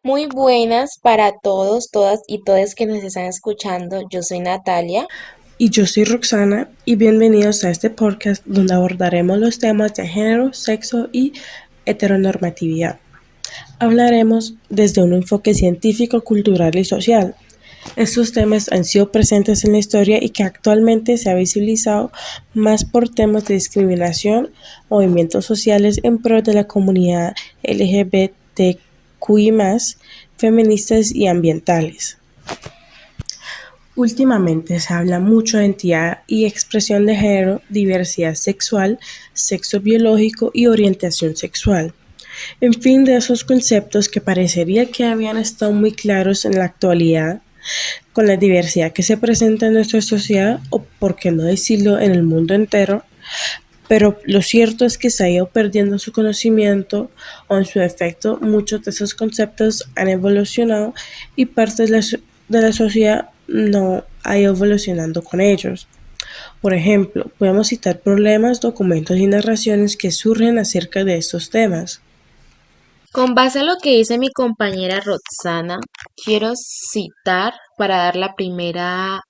Muy buenas para todos, todas y todos que nos están escuchando. Yo soy Natalia. Y yo soy Roxana y bienvenidos a este podcast donde abordaremos los temas de género, sexo y heteronormatividad. Hablaremos desde un enfoque científico, cultural y social. Estos temas han sido presentes en la historia y que actualmente se ha visibilizado más por temas de discriminación, movimientos sociales en pro de la comunidad LGBTQI+, feministas y ambientales. Últimamente se habla mucho de identidad y expresión de género, diversidad sexual, sexo biológico y orientación sexual. En fin, de esos conceptos que parecería que habían estado muy claros en la actualidad, con la diversidad que se presenta en nuestra sociedad, o por qué no decirlo en el mundo entero, pero lo cierto es que se ha ido perdiendo su conocimiento o en su efecto muchos de esos conceptos han evolucionado y parte de la sociedad no ha ido evolucionando con ellos. Por ejemplo, podemos citar problemas, documentos y narraciones que surgen acerca de estos temas. Con base a lo que dice mi compañera Roxana, quiero citar para dar la primera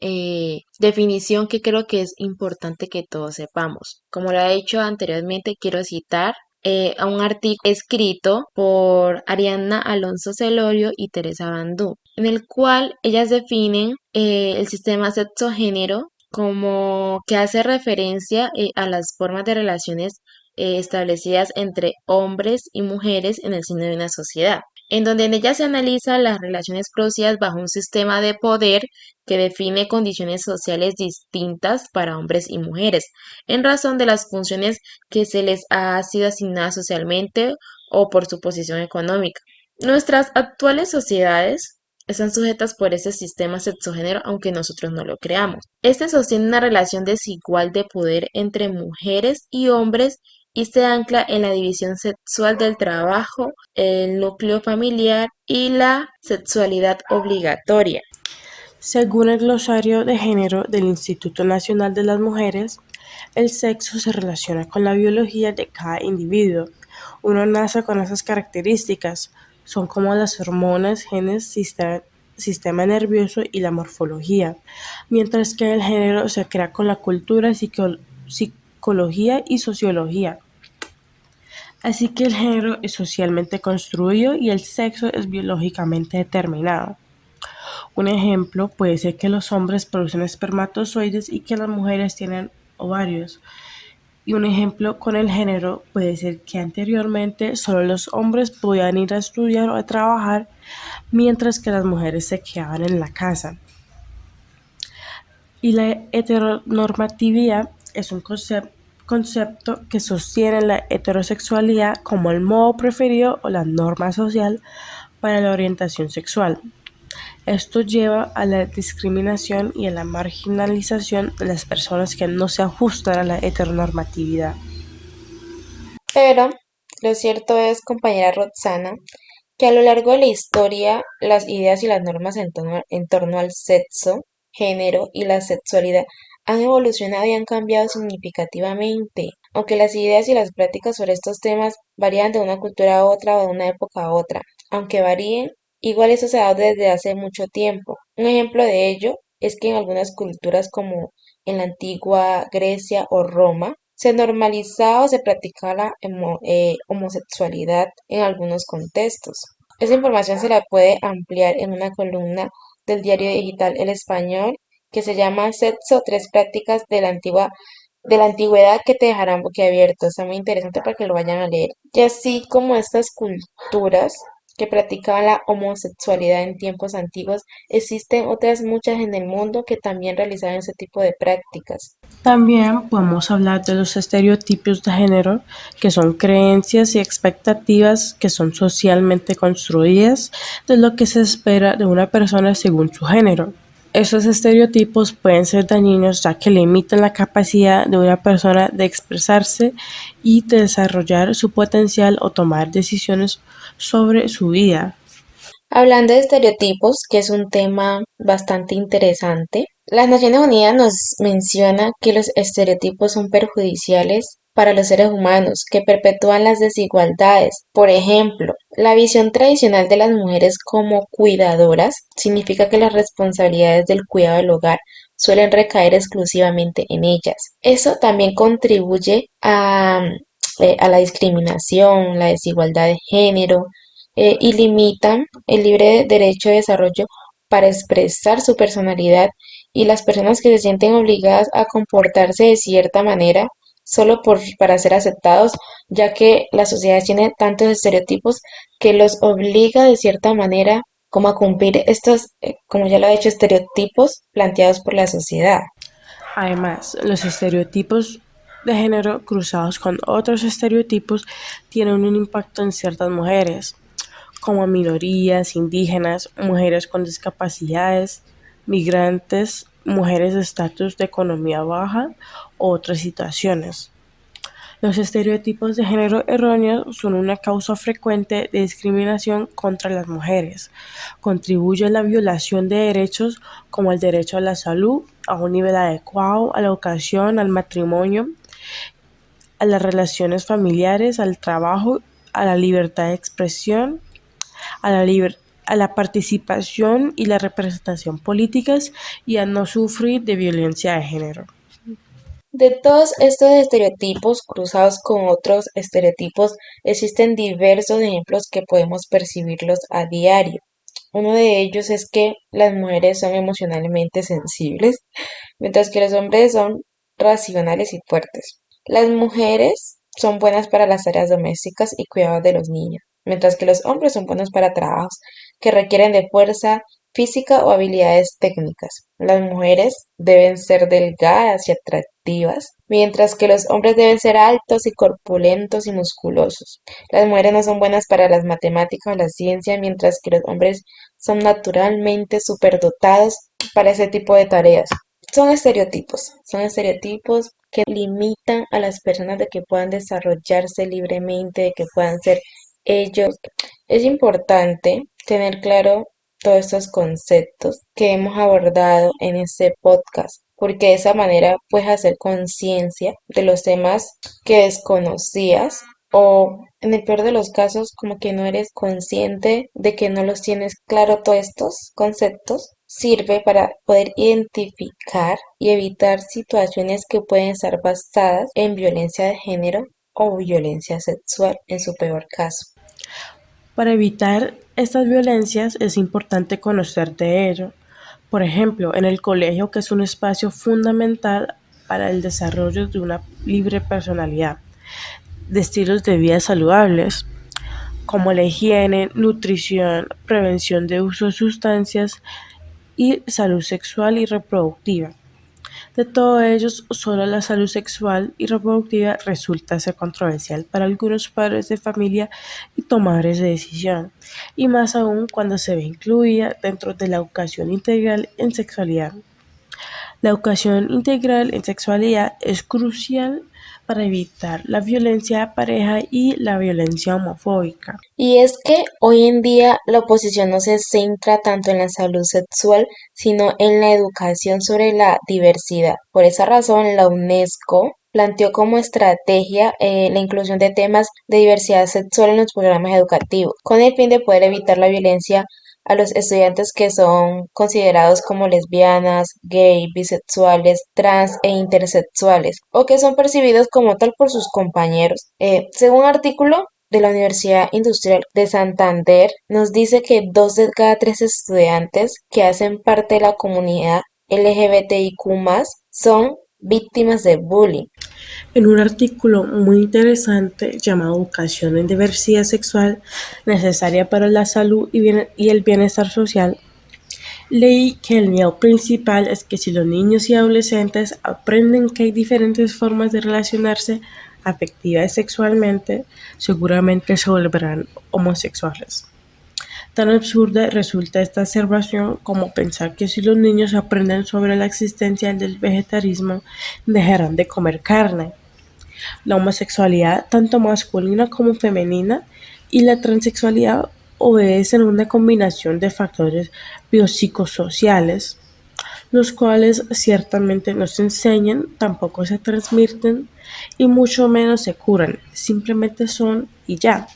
definición que creo que es importante que todos sepamos. Como lo he dicho anteriormente, quiero citar a un artículo escrito por Arianna Alonso Celorio y Teresa Bandú, en el cual ellas definen el sistema sexo-género como que hace referencia a las formas de relaciones establecidas entre hombres y mujeres en el seno de una sociedad, en donde en ella se analiza las relaciones producidas bajo un sistema de poder que define condiciones sociales distintas para hombres y mujeres, en razón de las funciones que se les ha sido asignadas socialmente o por su posición económica. Nuestras actuales sociedades están sujetas por ese sistema sexogénero aunque nosotros no lo creamos. Este sostiene una relación desigual de poder entre mujeres y hombres y se ancla en la división sexual del trabajo, el núcleo familiar y la sexualidad obligatoria. Según el glosario de género del Instituto Nacional de las Mujeres, el sexo se relaciona con la biología de cada individuo. Uno nace con esas características, son como las hormonas, genes, sistema nervioso y la morfología, mientras que el género se crea con la cultura, psicología y sociología. Así que el género es socialmente construido y el sexo es biológicamente determinado. Un ejemplo puede ser que los hombres producen espermatozoides y que las mujeres tienen ovarios. Y un ejemplo con el género puede ser que anteriormente solo los hombres podían ir a estudiar o a trabajar, mientras que las mujeres se quedaban en la casa. Y la heteronormatividad es un concepto que sostiene la heterosexualidad como el modo preferido o la norma social para la orientación sexual. Esto lleva a la discriminación y a la marginalización de las personas que no se ajustan a la heteronormatividad. Pero lo cierto es, compañera Roxana, que a lo largo de la historia las ideas y las normas en torno al sexo, género y la sexualidad han evolucionado y han cambiado significativamente. Aunque las ideas y las prácticas sobre estos temas varían de una cultura a otra o de una época a otra, aunque varíen, igual eso se ha dado desde hace mucho tiempo. Un ejemplo de ello es que en algunas culturas como en la antigua Grecia o Roma, se normalizaba o se practicaba la homosexualidad en algunos contextos. Esa información se la puede ampliar en una columna del diario digital El Español que se llama Sexo, tres prácticas de la antigüedad que te dejarán boquiabierto. Está muy interesante para que lo vayan a leer. Y así como estas culturas que practicaban la homosexualidad en tiempos antiguos, existen otras muchas en el mundo que también realizaban ese tipo de prácticas. También podemos hablar de los estereotipos de género, que son creencias y expectativas que son socialmente construidas de lo que se espera de una persona según su género. Esos estereotipos pueden ser dañinos ya que limitan la capacidad de una persona de expresarse y de desarrollar su potencial o tomar decisiones sobre su vida. Hablando de estereotipos, que es un tema bastante interesante, las Naciones Unidas nos menciona que los estereotipos son perjudiciales para los seres humanos que perpetúan las desigualdades. Por ejemplo, la visión tradicional de las mujeres como cuidadoras significa que las responsabilidades del cuidado del hogar suelen recaer exclusivamente en ellas. Eso también contribuye a la discriminación, la desigualdad de género, y limitan el libre derecho de desarrollo para expresar su personalidad, y las personas que se sienten obligadas a comportarse de cierta manera solo para ser aceptados, ya que la sociedad tiene tantos estereotipos que los obliga de cierta manera como a cumplir estos, como ya lo he dicho, estereotipos planteados por la sociedad. Además, los estereotipos de género cruzados con otros estereotipos tienen un impacto en ciertas mujeres, como minorías, indígenas, mujeres con discapacidades, migrantes, mujeres de estatus de economía baja u otras situaciones. Los estereotipos de género erróneos son una causa frecuente de discriminación contra las mujeres. Contribuyen a la violación de derechos como el derecho a la salud, a un nivel adecuado, a la educación, al matrimonio, a las relaciones familiares, al trabajo, a la libertad de expresión, a la, a la participación y la representación políticas y a no sufrir de violencia de género. De todos estos estereotipos cruzados con otros estereotipos, existen diversos ejemplos que podemos percibirlos a diario. Uno de ellos es que las mujeres son emocionalmente sensibles, mientras que los hombres son racionales y fuertes. Las mujeres son buenas para las tareas domésticas y cuidados de los niños, mientras que los hombres son buenos para trabajos que requieren de fuerza física o habilidades técnicas. Las mujeres deben ser delgadas y atractivas, mientras que los hombres deben ser altos y corpulentos y musculosos. Las mujeres no son buenas para las matemáticas o la ciencia, mientras que los hombres son naturalmente superdotados para ese tipo de tareas. Son estereotipos que limitan a las personas de que puedan desarrollarse libremente, de que puedan ser ellos. Es importante tener claro todos estos conceptos que hemos abordado en este podcast, porque de esa manera puedes hacer conciencia de los temas que desconocías, o en el peor de los casos como que no eres consciente de que no los tienes claro. Todos estos conceptos sirve para poder identificar y evitar situaciones que pueden estar basadas en violencia de género o violencia sexual en su peor caso. Para evitar estas violencias es importante conocer de ello. Por ejemplo, en el colegio, que es un espacio fundamental para el desarrollo de una libre personalidad, de estilos de vida saludables, como la higiene, nutrición, prevención de uso de sustancias y salud sexual y reproductiva. De todos ellos, solo la salud sexual y reproductiva resulta ser controversial para algunos padres de familia y tomadores de decisión, y más aún cuando se ve incluida dentro de la educación integral en sexualidad. La educación integral en sexualidad es crucial para evitar la violencia de pareja y la violencia homofóbica. Y es que hoy en día la oposición no se centra tanto en la salud sexual, sino en la educación sobre la diversidad. Por esa razón, la UNESCO planteó como estrategia la inclusión de temas de diversidad sexual en los programas educativos, con el fin de poder evitar la violencia a los estudiantes que son considerados como lesbianas, gay, bisexuales, trans e intersexuales, o que son percibidos como tal por sus compañeros. Según un artículo de la Universidad Industrial de Santander, nos dice que 2 de cada 3 estudiantes que hacen parte de la comunidad LGBTIQ+, son víctimas de bullying. En un artículo muy interesante llamado Educación en diversidad sexual necesaria para la salud y el bienestar social, leí que el miedo principal es que si los niños y adolescentes aprenden que hay diferentes formas de relacionarse afectiva y sexualmente, seguramente se volverán homosexuales. Tan absurda resulta esta observación como pensar que si los niños aprenden sobre la existencia del vegetarianismo, dejarán de comer carne. La homosexualidad, tanto masculina como femenina, y la transexualidad obedecen a una combinación de factores biopsicosociales. los cuales ciertamente no se enseñan, tampoco se transmiten y mucho menos se curan, simplemente son y ya.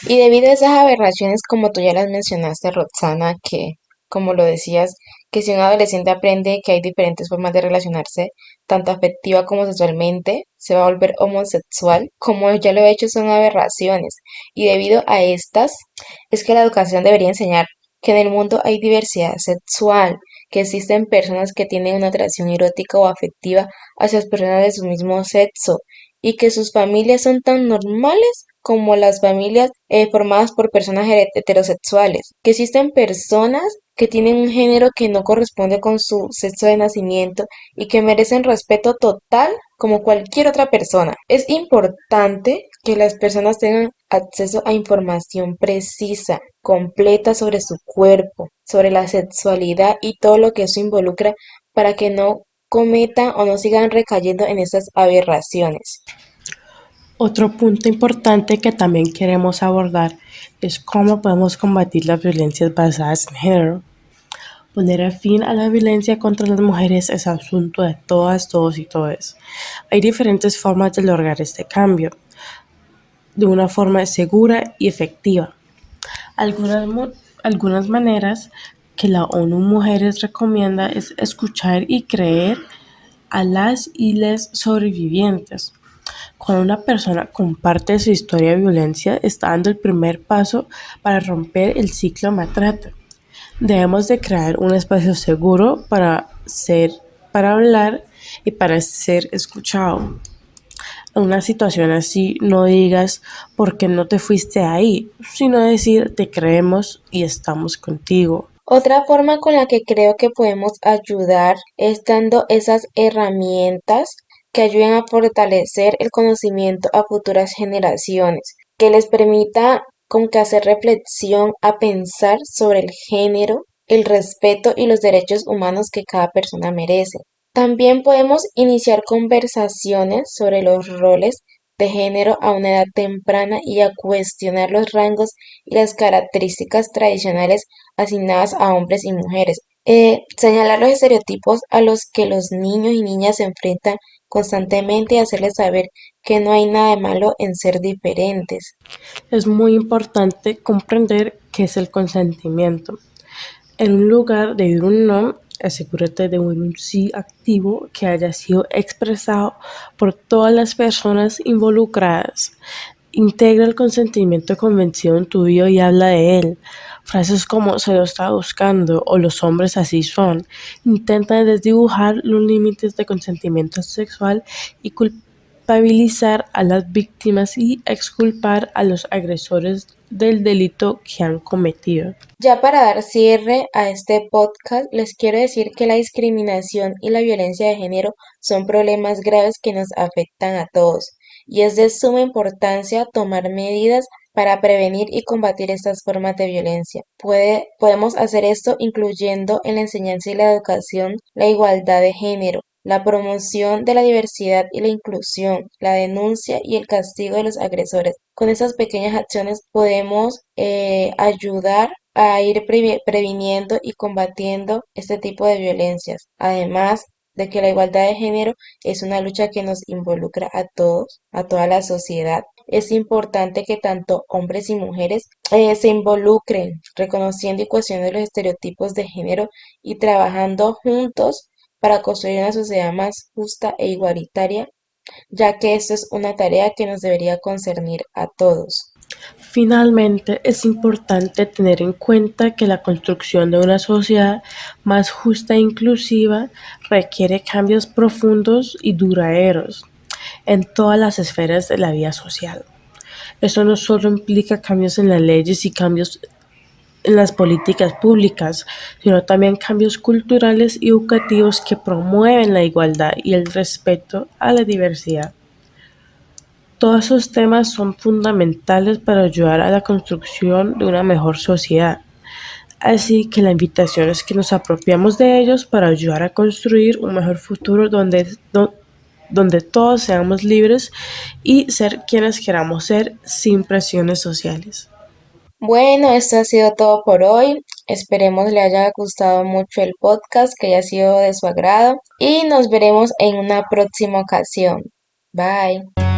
Y debido a esas aberraciones, como tú ya las mencionaste, Roxana, que como lo decías, que si un adolescente aprende que hay diferentes formas de relacionarse, tanto afectiva como sexualmente, se va a volver homosexual, como ya lo he hecho, son aberraciones. Y debido a estas, es que la educación debería enseñar que en el mundo hay diversidad sexual, que existen personas que tienen una atracción erótica o afectiva hacia las personas de su mismo sexo, y que sus familias son tan normales como las familias formadas por personas heterosexuales, que existen personas que tienen un género que no corresponde con su sexo de nacimiento y que merecen respeto total como cualquier otra persona. Es importante que las personas tengan acceso a información precisa, completa sobre su cuerpo, sobre la sexualidad y todo lo que eso involucra para que no cometan o no sigan recayendo en estas aberraciones. Otro punto importante que también queremos abordar es cómo podemos combatir las violencias basadas en género. Poner fin a la violencia contra las mujeres es asunto de todas, todos y todes. Hay diferentes formas de lograr este cambio de una forma segura y efectiva. Algunas, algunas maneras que la ONU Mujeres recomienda es escuchar y creer a las y les sobrevivientes. Cuando una persona comparte su historia de violencia, está dando el primer paso para romper el ciclo de maltrato. Debemos de crear un espacio seguro para hablar y para ser escuchado. En una situación así, no digas por qué no te fuiste ahí, sino decir te creemos y estamos contigo. Otra forma con la que creo que podemos ayudar es dando esas herramientas que ayuden a fortalecer el conocimiento a futuras generaciones, que les permita como que hacer reflexión a pensar sobre el género, el respeto y los derechos humanos que cada persona merece. También podemos iniciar conversaciones sobre los roles de género a una edad temprana y a cuestionar los rangos y las características tradicionales asignadas a hombres y mujeres. Señalar los estereotipos a los que los niños y niñas se enfrentan constantemente y hacerles saber que no hay nada de malo en ser diferentes. Es muy importante comprender qué es el consentimiento. En un lugar de decir un no, asegúrate de un sí activo que haya sido expresado por todas las personas involucradas. Integra el consentimiento convencido en tu vida y habla de él. Frases como se lo está buscando o los hombres así son intentan desdibujar los límites de consentimiento sexual y culpabilizar a las víctimas y exculpar a los agresores del delito que han cometido. Ya para dar cierre a este podcast, les quiero decir que la discriminación y la violencia de género son problemas graves que nos afectan a todos y es de suma importancia tomar medidas para prevenir y combatir estas formas de violencia. Podemos hacer esto incluyendo en la enseñanza y la educación la igualdad de género, la promoción de la diversidad y la inclusión, la denuncia y el castigo de los agresores. Con esas pequeñas acciones podemos ayudar a ir previniendo y combatiendo este tipo de violencias. Además de que la igualdad de género es una lucha que nos involucra a todos, a toda la sociedad. Es importante que tanto hombres y mujeres se involucren, reconociendo y cuestionando los estereotipos de género y trabajando juntos para construir una sociedad más justa e igualitaria, ya que esto es una tarea que nos debería concernir a todos. Finalmente, es importante tener en cuenta que la construcción de una sociedad más justa e inclusiva requiere cambios profundos y duraderos en todas las esferas de la vida social. Eso no solo implica cambios en las leyes y cambios en las políticas públicas, sino también cambios culturales y educativos que promueven la igualdad y el respeto a la diversidad. Todos esos temas son fundamentales para ayudar a la construcción de una mejor sociedad. Así que la invitación es que nos apropiamos de ellos para ayudar a construir un mejor futuro donde todos seamos libres y ser quienes queramos ser sin presiones sociales. Bueno, esto ha sido todo por hoy. Esperemos le haya gustado mucho el podcast, que haya sido de su agrado y nos veremos en una próxima ocasión. Bye.